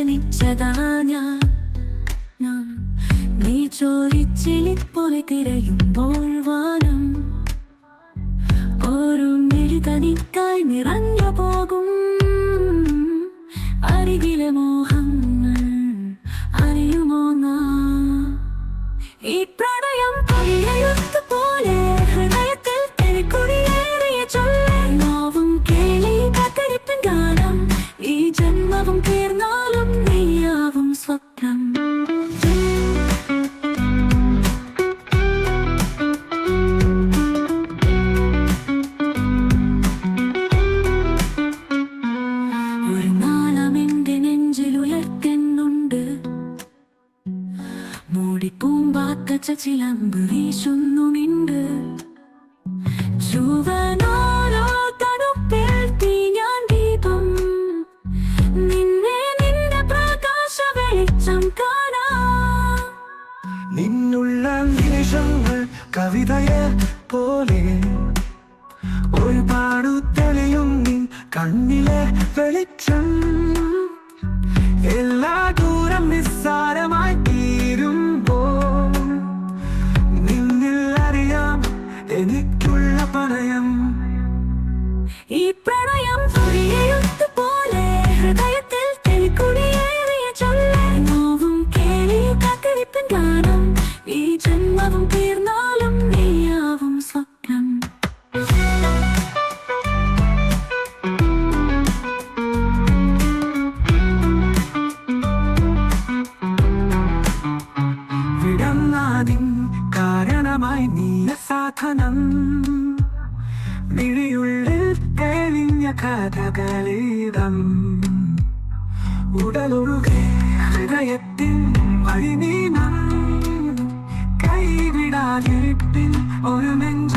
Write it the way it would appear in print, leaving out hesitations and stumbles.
ജനിച്ചതാ ഞാൻ. നീ ചോദിച്ചിലിപ്പോലെ തിരയുമ്പോൾ വാനം ഒരു മെഴുകനിക്കായി നിറഞ്ഞു പോകും. അരികിലെ മോഹങ്ങൾ അറിയുമോ നാം? ഈ പ്രണയം പൊയ്യയുത്തുപോലെ ഹൃദയത്തിൽ തെളിക്കുടിയേറിയ ചൊല്ല്. നോവും കേളി കാത്തിരിപ്പിൻ ഗാനം. ഈ ജന്മവും തീർന്നാലും നീയാവും സ്വപ്നം. ഒരു നാളമെന്റെ നെഞ്ചിലുയർത്തുന്നുണ്ട്. മൂടിപ്പൂമ്പാത്ത ചിലമ്പ് വീശുന്നുമിണ്ട്. ചുവനോരോ തണുപ്പിൽ തീയാൻ ദീപം. നിന്നെ നിന്റെ പ്രകാശ വെളിച്ചം കാണാം. നിന്നുള്ള നിമിഷങ്ങൾ കവിതയെ പോലെ ഒരുപാടു തെളിയും നിൻ കണ്ണിലെ വെളിച്ചം. എല്ലാ ദൂരം നിസ്സാരമായി തീരുമ്പോൾ നിന്നിൽ അറിയാം എനിക്കുള്ള പ്രണയം. ഈ പ്രണയം പൊയ്യയുത്തുപോലെ ഹൃദയത്തിൽ തെളിക്കുടിയേറിയ ചൊല്ല്. നോവും കേളി കാത്തിരിപ്പിൻ ഗാനം. ഈ ജന്മവും തീർന്നാലും നീയാവും സ്വപ്നം. വിടങ്ങാതിൻ കാരണമായി നീയ സാധനം. മിഴിയുള്ളിൽ തെളിഞ്ഞ കഥകളീതം. ഉടലൊഴുകെ ഹൃദയത്തിൽ വഴിനീണം. കൈവിടാതിരിപ്പിൽ ഒരു നെഞ്ച